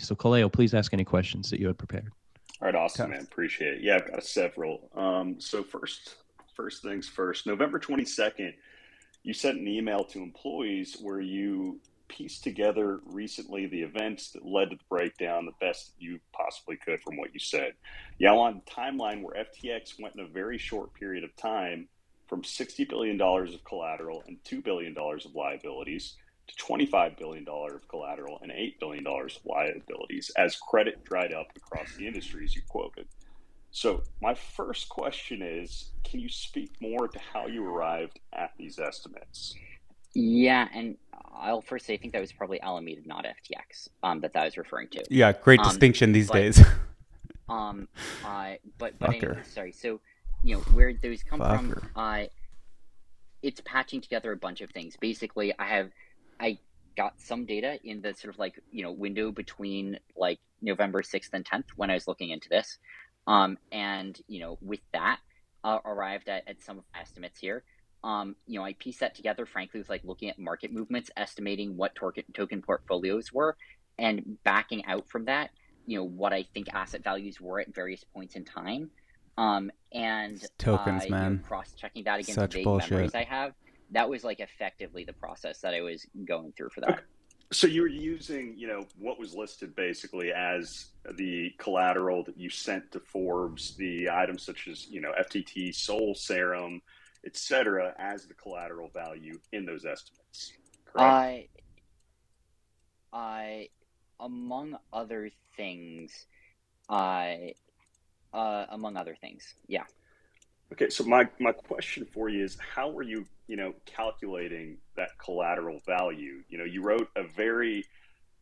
So Kaleo, please ask any questions that you had prepared. All right, awesome, man. Appreciate it. Yeah, I've got several. So first things first. November 22nd, you sent an email to employees where you pieced together recently the events that led to the breakdown the best you possibly could from what you said. Yeah, on timeline where FTX went in a very short period of time from $60 billion of collateral and $2 billion of liabilities to $25 billion of collateral and $8 billion of liabilities as credit dried up across the industries you quoted. So my first question is, can you speak more to how you arrived at these estimates? Yeah, and I'll first say I think that was probably Alameda, not FTX, that I was referring to. Yeah, great distinction these days. But anyway, sorry. So, where those come from, it's patching together a bunch of things. Basically, I got some data in the sort of window between November 6th and 10th when I was looking into this. And with that, arrived at some estimates here. I pieced that together, frankly, with looking at market movements, estimating what token portfolios were, and backing out from that, what I think asset values were at various points in time. And tokens, man, cross-checking that against such vague bullshit memories I have. That was effectively the process that I was going through for that. Okay. So you were using, what was listed basically as the collateral that you sent to Forbes, the items such as, FTT, Sol, Serum, etc., as the collateral value in those estimates, correct? Among other things, yeah. Okay, so my question for you is, how were you, calculating that collateral value? You wrote a very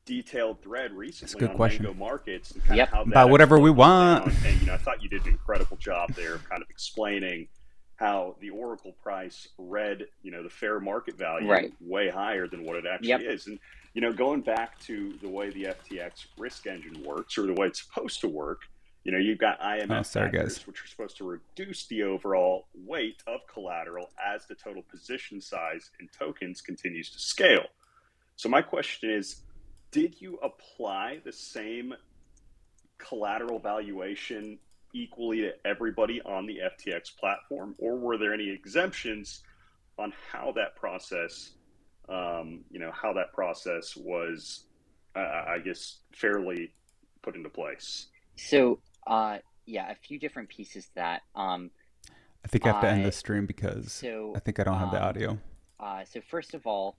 detailed thread recently on Mango Markets and kind of how that about whatever we want. And I thought you did an incredible job there of kind of explaining how the Oracle price read, the fair market value way higher than what it actually is. And, going back to the way the FTX risk engine works, or the way it's supposed to work, you've got IMF factors, which are supposed to reduce the overall weight of collateral as the total position size in tokens continues to scale. So my question is, did you apply the same collateral valuation equally to everybody on the FTX platform, or were there any exemptions on how that process, was, I guess, fairly put into place? So, a few different pieces to that. I think I have to end the stream because I think I don't have the audio. So first of all,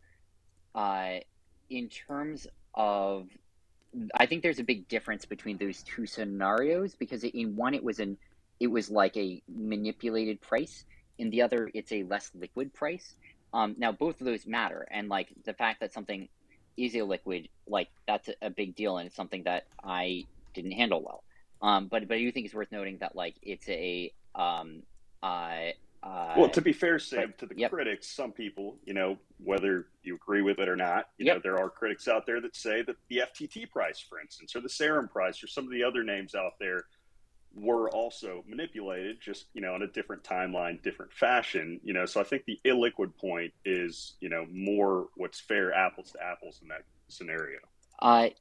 in terms of, I think there's a big difference between those two scenarios, because in one it was like a manipulated price. In the other, it's a less liquid price. Now both of those matter, and the fact that something is illiquid, that's a big deal, and it's something that I didn't handle well. But I do think it's worth noting that it's a well, to be fair, Sam, to the critics, some people, whether you agree with it or not, there are critics out there that say that the FTT price, for instance, or the Serum price, or some of the other names out there were also manipulated, just, in a different timeline, different fashion, so I think the illiquid point is, more what's fair, apples to apples in that scenario. I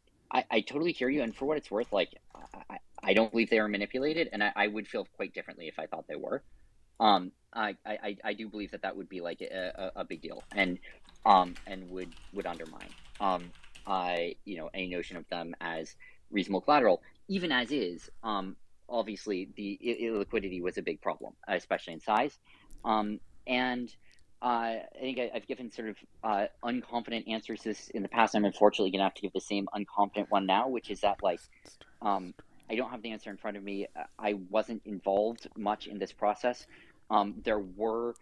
totally hear you, and for what it's worth, I don't believe they were manipulated, and I would feel quite differently if I thought they were. I do believe that would be a big deal, and would undermine any notion of them as reasonable collateral. Even as is, obviously the illiquidity was a big problem, especially in size, and I think I've given sort of unconfident answers to this in the past. I'm unfortunately going to have to give the same unconfident one now, which is that I don't have the answer in front of me. I wasn't involved much in this process. There were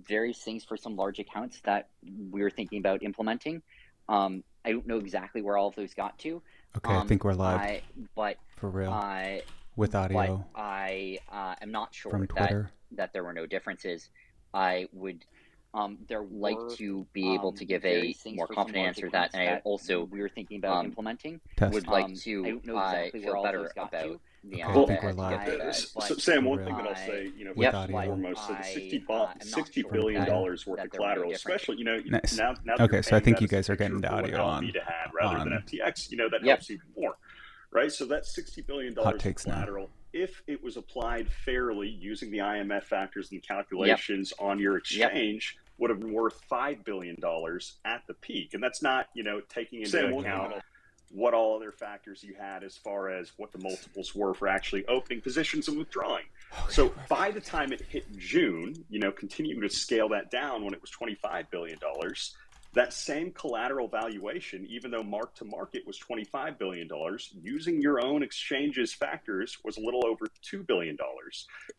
various things for some large accounts that we were thinking about implementing. I don't know exactly where all of those got to. Okay, I think we're live. But for real, with audio. But I am not sure from Twitter that there were no differences. I would like to be able to give a more confident answer that, and I also we were thinking about implementing. Would like to feel better about the Okay, I think FTX we're live. So Sam, one thing that I'll say, with first and audio. foremost, so the I'm not $60 sure billion that worth of they're really collateral, different. especially, Nice. now that Okay, you're so I paying think that you as a guys are picture getting the for what audio on. Alameda had rather than FTX, that Yep. helps even more, right? So that $60 billion Hot of takes now. collateral, if it was applied fairly using the IMF factors and calculations on your exchange, would have been worth $5 billion at the peak. And that's not, taking into account what all other factors you had as far as what the multiples were for actually opening positions and withdrawing. So by the time it hit June, continuing to scale that down when it was $25 billion, that same collateral valuation, even though mark to market was $25 billion, using your own exchange's factors was a little over $2 billion.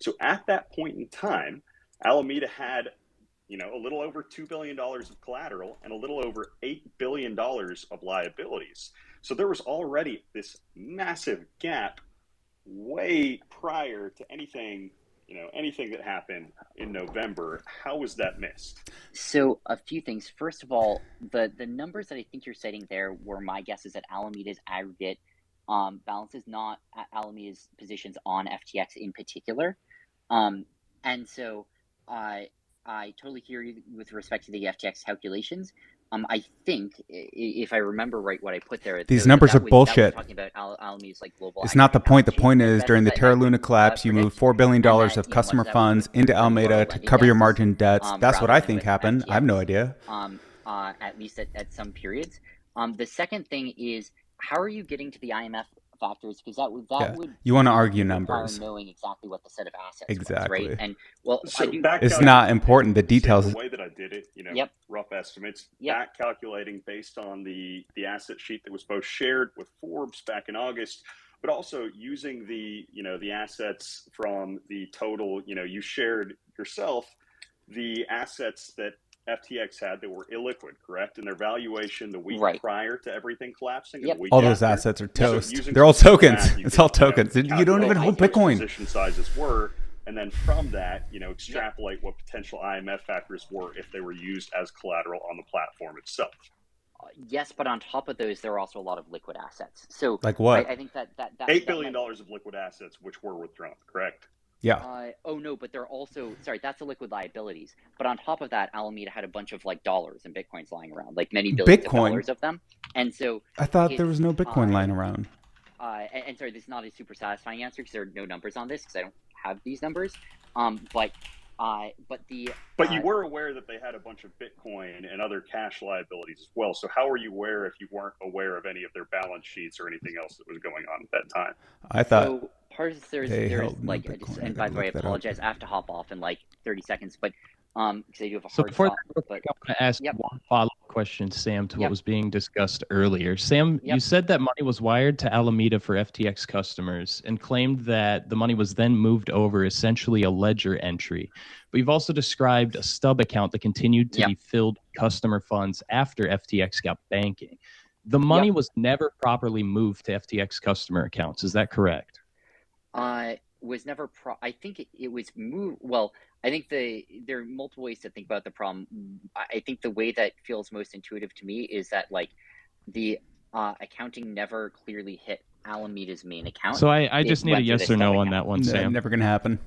So at that point in time, Alameda had a little over $2 billion of collateral and a little over $8 billion of liabilities. So there was already this massive gap way prior to anything that happened in November. How was that missed? So a few things. First of all, the numbers that I think you're citing there were my guesses at Alameda's aggregate balances, not at Alameda's positions on FTX in particular. And so I totally hear you with respect to the FTX calculations. I think, if I remember right, what I put there. These numbers are bullshit. Talking about Alameda's global. It's not the point. The point is, during the Terra Luna collapse, you moved $4 billion of customer funds into Alameda to cover your margin dets. That's what I think happened. I have no idea. At least at some periods. The second thing is, how are you getting to the IMF factors? Because that would you want to argue numbers, knowing exactly what the set of assets exactly was, right? And so it's not important. The details. The way that I did it, rough estimates, back calculating based on the asset sheet that was both shared with Forbes back in August, but also using the assets from the total, you shared yourself, the assets that FTX had that were illiquid, correct? And their valuation the week prior to everything collapsing. And the week all after. those assets are toast. So They're all tokens. It's all tokens. You don't even hold Bitcoin. Position sizes were, and then from that, extrapolate what potential IMF factors were if they were used as collateral on the platform itself. Yes, but on top of those, there are also a lot of liquid assets. So, like what? I think that $8 billion of liquid assets, which were withdrawn, correct? Yeah. Oh no, but they're also that's the liquid liabilities. But on top of that, Alameda had a bunch of dollars and bitcoins lying around, many billions of dollars of them. And so I thought there was no Bitcoin lying around. And sorry, this is not a super satisfying answer because there are no numbers on this because I don't have these numbers. But you were aware that they had a bunch of Bitcoin and other cash liabilities as well. So how were you aware if you weren't aware of any of their balance sheets or anything else that was going on at that time? I thought. So part of there's and by the way, I apologize. I have to hop off in 30 seconds, but because I do have a hard before stop. I want to ask one follow-up question, Sam, to what was being discussed earlier. Sam, you said that money was wired to Alameda for FTX customers and claimed that the money was then moved over, essentially a ledger entry. But you've also described a stub account that continued to be filled with customer funds after FTX got banking. The money was never properly moved to FTX customer accounts. Is that correct? Was never I think it was moved. Well, I think there are multiple ways to think about the problem. I think the way that feels most intuitive to me is that the accounting never clearly hit Alameda's main account. So I just need a yes or no on that one, Sam. Never gonna happen.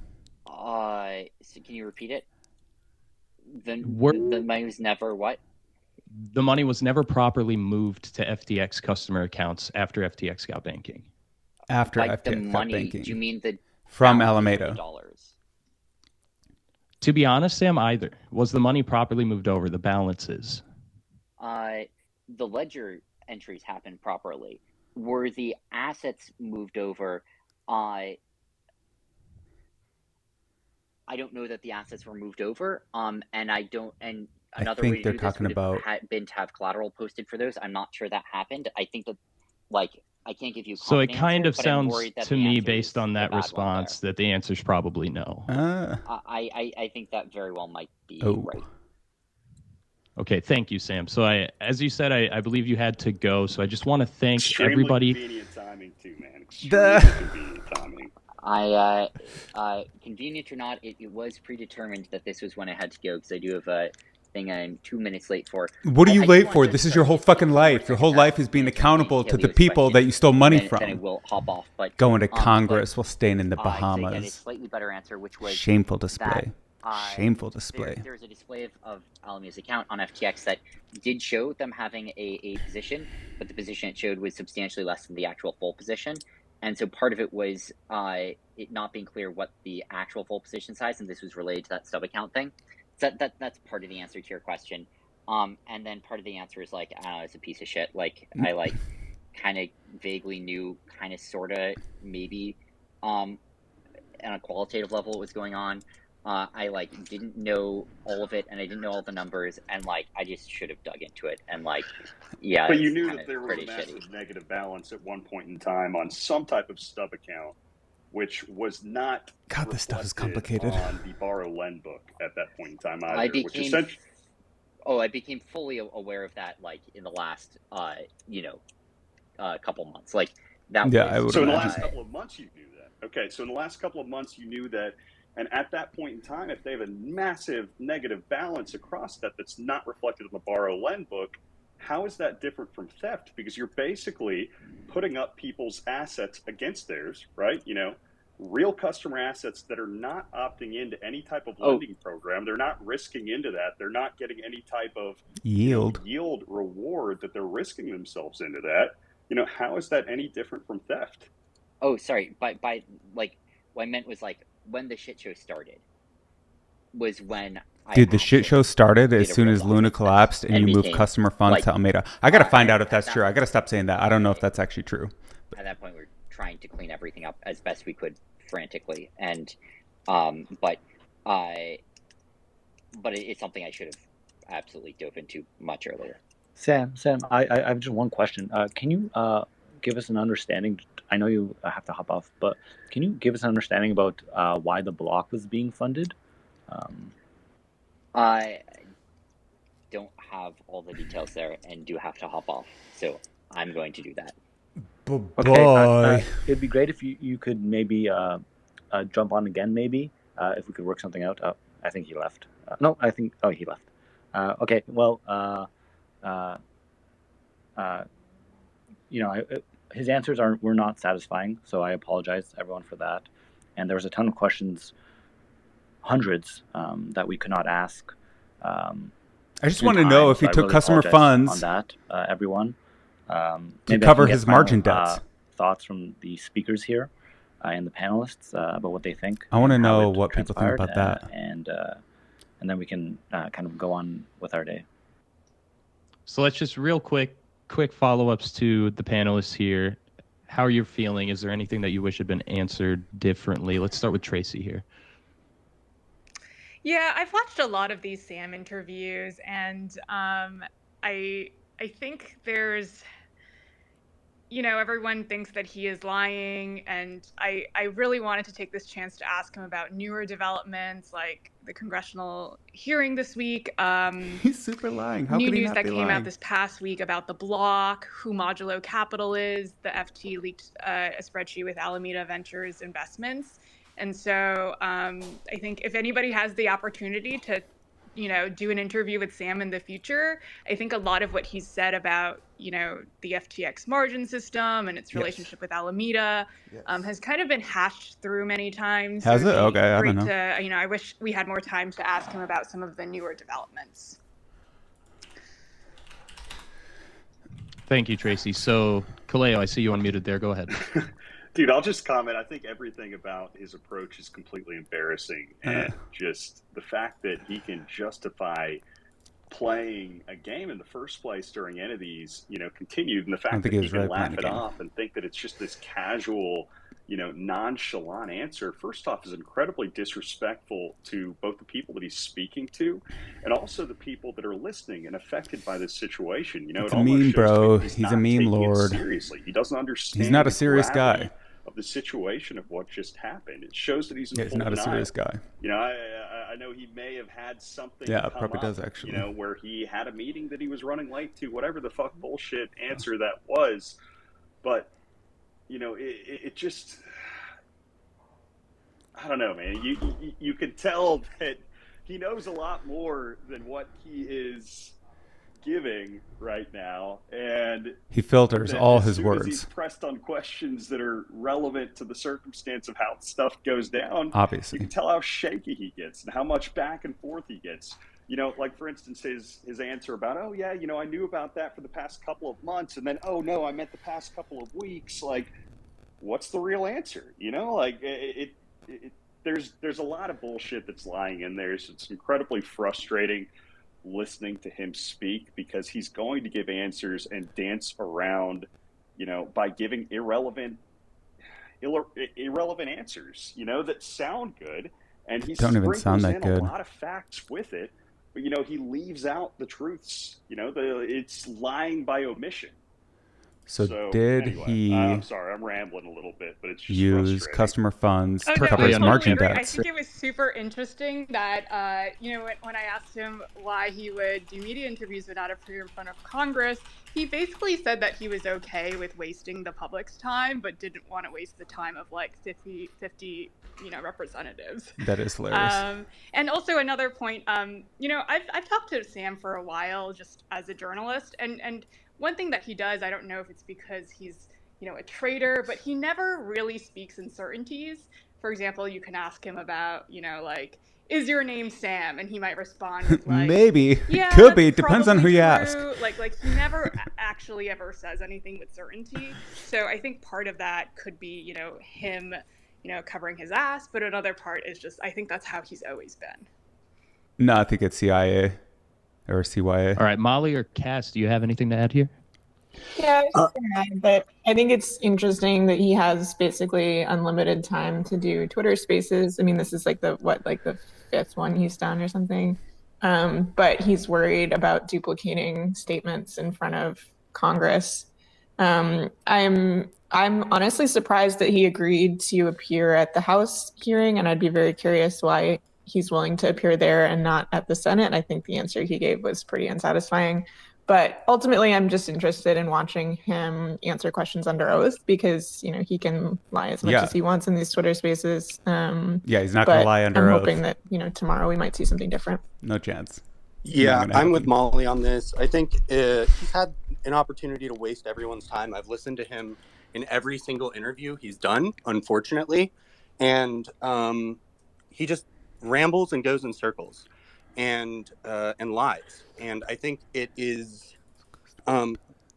So can you repeat it? The money was never what? The money was never properly moved to FTX customer accounts after FTX got banking. After FTX the money, got banking. do you mean the from Alameda? Dollars. To be honest, Sam, either. Was the money properly moved over, the balances? The ledger entries happened properly. Were the assets moved over? I don't know that the assets were moved over. And I don't. And another way to do this would have been to have collateral posted for those. I'm not sure that happened. I think that, I can't give you a so it kind of sounds to me, based on that response, that the answer is probably no. I think that very well might be right. Okay, thank you, Sam. So as you said, I believe you had to go. So I just want to thank Extremely everybody. Convenient timing too, man. Extremely convenient timing. Convenient or not, it was predetermined that this was when I had to go because I do have thing I'm 2 minutes late for. What are you late for? This is your whole fucking life. Your whole life is being accountable to the people that you stole money from. Then I will hop off. But going to Congress while staying in the I Bahamas. get a slightly better answer, which was shameful display. Shameful display. There's a display of Alameda's account on FTX that did show them having a position, but the position it showed was substantially less than the actual full position. And so part of it was it not being clear what the actual full position size, and this was related to that sub account thing. So that's part of the answer to your question. And then part of the answer is like, I don't know, it's a piece of shit. Like I like kind of vaguely knew, kind of sort of maybe on a qualitative level what was going on. I like didn't know all of it, and I didn't know all the numbers, and like I just should have dug into it, and like yeah. But you knew that there was a massive negative balance at one point in time on some type of stub account, which was not. God, this stuff is complicated. On the borrow lend book at that point in time either. I became fully aware of that like in the last couple months. Like that. Yeah, so in the last couple of months you knew that. Okay, so in the last couple of months you knew that. And at that point in time, if they have a massive negative balance across that that's not reflected in the borrow lend book, how is that different from theft? Because you're basically putting up people's assets against theirs, right? You know, real customer assets that are not opting into any type of lending program. They're not risking into that. They're not getting any type of yield reward that they're risking themselves into that. You know, how is that any different from theft? Oh, sorry. By like, what I meant was like, when the shit show started was when Dude, the shit show started as soon as Luna collapsed and you moved customer funds to Alameda. I got to find out if that's true. I got to stop saying that. I don't know if that's actually true. At that point, we were trying to clean everything up as best we could frantically. And, but it's something I should have absolutely dove into much earlier. Sam, I have just one question. Can you give us an understanding? I know you have to hop off, but can you give us an understanding about why the block was being funded? I don't have all the details there and do have to hop off, so I'm going to do that. Okay, it'd be great if you could maybe jump on again, maybe, if we could work something out. I think he left. He left. Okay, well, his answers were not satisfying, so I apologize to everyone for that. And there was a ton of questions, hundreds, that we could not ask. I just want to know if he took customer funds on that, everyone. To cover his margin debts. Thoughts from the speakers here and the panelists about what they think. I want to know what people think about that. And then we can kind of go on with our day. So let's just real quick follow-ups to the panelists here. How are you feeling? Is there anything that you wish had been answered differently? Let's start with Tracy here. Yeah, I've watched a lot of these Sam interviews, and I think there's, everyone thinks that he is lying, and I really wanted to take this chance to ask him about newer developments, like the congressional hearing this week. He's super lying. How new could he news not that be came lying? out this past week about the block, who Modulo Capital is. The FT leaked a spreadsheet with Alameda Ventures investments. And so I think if anybody has the opportunity to, do an interview with Sam in the future, I think a lot of what he's said about, the FTX margin system and its relationship with Alameda has kind of been hashed through many times. Has it? Okay, I don't know. I wish we had more time to ask him about some of the newer developments. Thank you, Tracy. So, Kaleo, I see you unmuted there. Go ahead. Dude, I'll just comment. I think everything about his approach is completely embarrassing. And just the fact that he can justify playing a game in the first place during any of these, continued, and the fact that he can laugh it off and think that it's just this casual, nonchalant answer, first off, is incredibly disrespectful to both the people that he's speaking to and also the people that are listening and affected by this situation. It's a meme, bro. He's a meme lord. Seriously, he doesn't understand. He's not a serious guy. Of the situation of what just happened. It shows that he's in he's not a serious guy. I know he may have had something probably does actually. Where he had a meeting that he was running late to, whatever the fuck bullshit answer that was. But, it just, I don't know, man. You can tell that he knows a lot more than what he is giving right now, and he filters all his words. As he's pressed on questions that are relevant to the circumstance of how stuff goes down, obviously, you can tell how shaky he gets and how much back and forth he gets. Like for instance, his answer about, oh yeah, I knew about that for the past couple of months, and then, oh no, I meant the past couple of weeks. Like, what's the real answer? Like there's a lot of bullshit that's lying in there. So it's incredibly frustrating listening to him speak, because he's going to give answers and dance around, by giving irrelevant answers, that sound good, and he don't even sound that good. A lot of facts with it, but he leaves out the truths. It's lying by omission. So did anyway, he? I'm sorry, I'm rambling a little bit, but it's just use customer funds to cover his margin debts. I think it was super interesting that when I asked him why he would do media interviews but not appear in front of Congress, he basically said that he was okay with wasting the public's time, but didn't want to waste the time of like 50 representatives. That is hilarious. And also another point, I've talked to Sam for a while just as a journalist, and one thing that he does, I don't know if it's because he's, a trader, but he never really speaks in certainties. For example, you can ask him about, is your name Sam? And he might respond with like, maybe, yeah, could be, depends on who you ask. Like he never actually ever says anything with certainty. So I think part of that could be, him, covering his ass. But another part is just, I think that's how he's always been. No, I think it's CIA. Or CYA. All right, Molly or Cass, do you have anything to add here? Yeah, I was just going to add that I think it's interesting that he has basically unlimited time to do Twitter Spaces. I mean, this is like the fifth one he's done or something. But he's worried about duplicating statements in front of Congress. I'm honestly surprised that he agreed to appear at the House hearing, and I'd be very curious why he's willing to appear there and not at the Senate. I think the answer he gave was pretty unsatisfying. But ultimately, I'm just interested in watching him answer questions under oath, because, he can lie as much as he wants in these Twitter Spaces. He's not going to lie under oath. I'm hoping that, tomorrow we might see something different. No chance. Yeah, I'm with Molly on this. I think he's had an opportunity to waste everyone's time. I've listened to him in every single interview he's done, unfortunately. And he just rambles and goes in circles and lies. And I think it is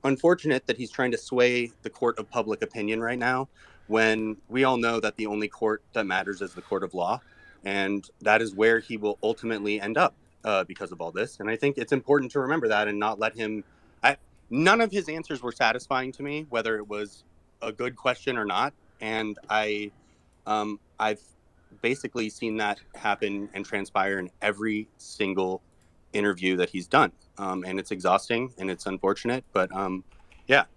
unfortunate that he's trying to sway the court of public opinion right now, when we all know that the only court that matters is the court of law. And that is where he will ultimately end up because of all this. And I think it's important to remember that and not let him... None of his answers were satisfying to me, whether it was a good question or not. And I've basically seen that happen and transpire in every single interview that he's done. And it's exhausting and it's unfortunate, but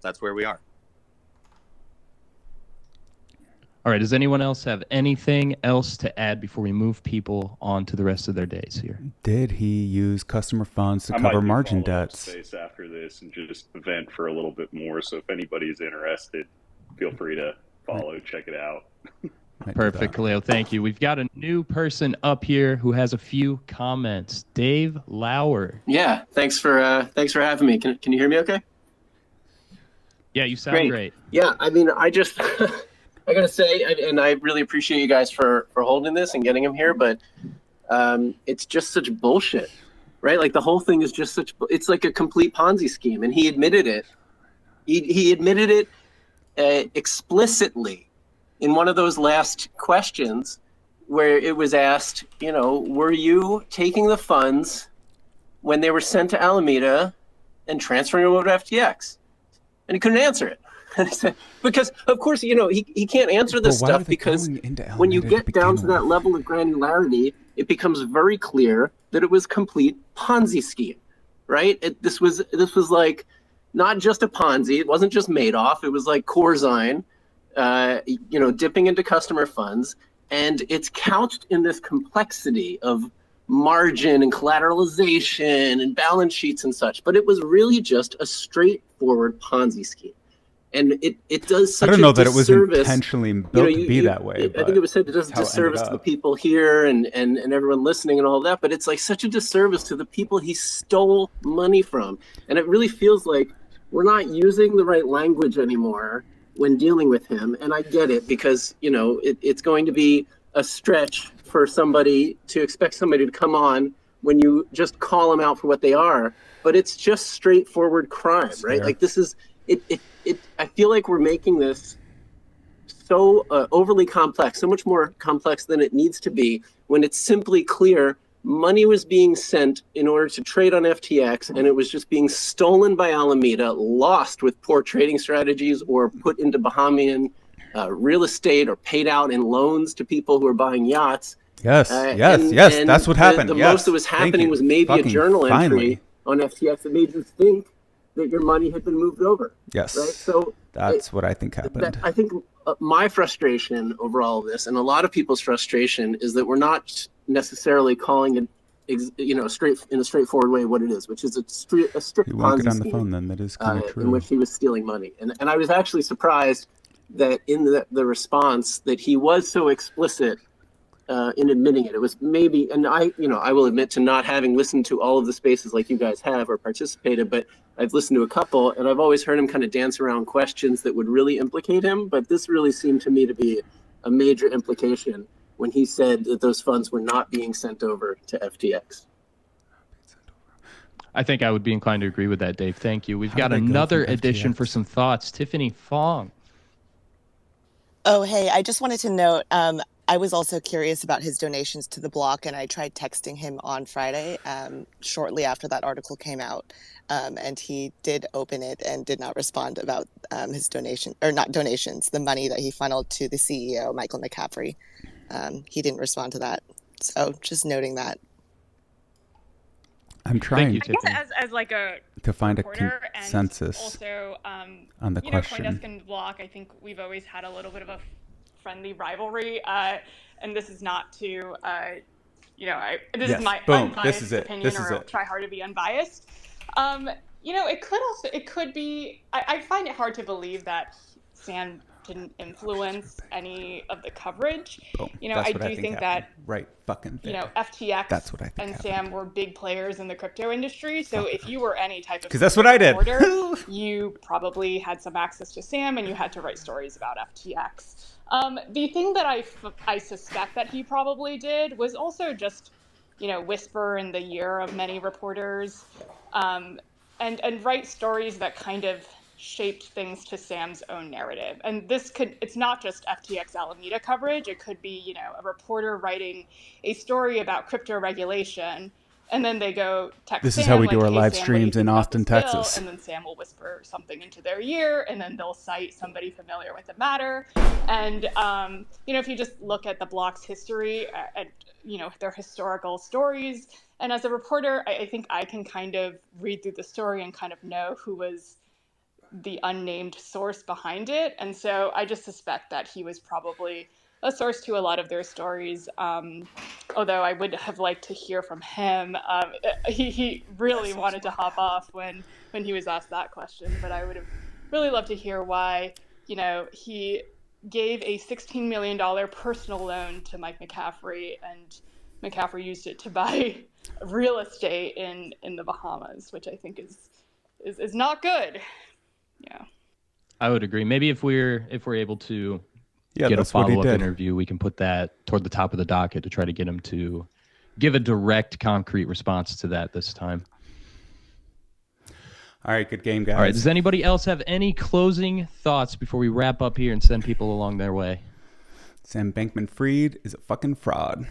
that's where we are. All right. Does anyone else have anything else to add before we move people on to the rest of their days here? Did he use customer funds to cover margin debts? Space after this and just vent for a little bit more. So if anybody's interested, feel free to follow, check it out. Perfect, Khalil. Thank you. We've got a new person up here who has a few comments. Dave Lauer. Yeah, thanks for having me. Can you hear me okay? Yeah, you sound great. Yeah, I mean, I just I gotta say, and I really appreciate you guys for holding this and getting him here, but it's just such bullshit, right? Like the whole thing is just it's like a complete Ponzi scheme, and he admitted it. He admitted it explicitly in one of those last questions where it was asked, were you taking the funds when they were sent to Alameda and transferring them over to FTX? And he couldn't answer it. Because, of course, he can't answer this stuff because when you get down to that level of granularity, it becomes very clear that it was complete Ponzi scheme, right? This was like not just a Ponzi. It wasn't just Madoff. It was like Corzine, dipping into customer funds. And it's couched in this complexity of margin and collateralization and balance sheets and such. But it was really just a straightforward Ponzi scheme. And it does such I don't know that it was disservice. intentionally built to be that way. I think it was said it does a disservice to the people here and everyone listening and all that, but it's like such a disservice to the people he stole money from. And it really feels like we're not using the right language anymore when dealing with him. And I get it, because, you know, it's going to be a stretch for somebody to expect somebody to come on when you just call them out for what they are. But it's just straightforward crime, right? Like, this is it. I feel like we're making this so overly complex, so much more complex than it needs to be, when it's simply clear money was being sent in order to trade on FTX, and it was just being stolen by Alameda, lost with poor trading strategies, or put into Bahamian real estate, or paid out in loans to people who are buying yachts. Yes, yes, that's what happened. The most that was happening was maybe a journal entry on FTX that made you think that your money had been moved over. Yes, right. So that's what I think happened. I think my frustration over all of this, and a lot of people's frustration, is that we're not necessarily calling it, you know, in a straightforward way what it is, which is a strict Ponzi on the phone, then that is kind of true. In which he was stealing money. And I was actually surprised that in the response that he was so explicit in admitting it. It was maybe, and I will admit to not having listened to all of the spaces like you guys have or participated, but I've listened to a couple, and I've always heard him kind of dance around questions that would really implicate him. But this really seemed to me to be a major implication when he said that those funds were not being sent over to FTX. I think I would be inclined to agree with that, Dave. Thank you. We've got another addition for some thoughts. Tiffany Fong. Oh, hey, I just wanted to note, I was also curious about his donations to the block, and I tried texting him on Friday, shortly after that article came out, and he did open it and did not respond about his donation, or not donations, the money that he funneled to the CEO, Michael McCaffrey. He didn't respond to that. So just noting that. I'm trying as like to find a consensus also, on the question. CoinDesk and Block, I think we've always had a little bit of a friendly rivalry, and this is not to, this is my unbiased opinion, or try hard to be unbiased. It could be. I find it hard to believe that Sam didn't influence any of the coverage. I do think that FTX and Sam were big players in the crypto industry. So if you were any type of, because that's what I did, you probably had some access to Sam, and you had to write stories about FTX. The thing that I suspect that he probably did was also just, whisper in the ear of many reporters, and write stories that kind of shaped things to Sam's own narrative. And it's not just FTX Alameda coverage. It could be, a reporter writing a story about crypto regulation, and then they go text This Sam, is how we do like, our hey, live Sam, streams in Austin, Texas. And then Sam will whisper something into their ear, and then they'll cite somebody familiar with the matter. And, if you just look at the block's history, at their historical stories, and as a reporter, I think I can kind of read through the story and kind of know who was the unnamed source behind it. And so I just suspect that he was probably a source to a lot of their stories. Although I would have liked to hear from him. He really wanted to hop off when he was asked that question, but I would have really loved to hear why, he gave a $16 million personal loan to Mike McCaffrey, and McCaffrey used it to buy real estate in the Bahamas, which I think is not good. Yeah, I would agree. Maybe if we're able to get a follow-up interview, we can put that toward the top of the docket to try to get him to give a direct, concrete response to that this time. All right, good game, guys. All right, does anybody else have any closing thoughts before we wrap up here and send people along their way? Sam Bankman-Fried is a fucking fraud.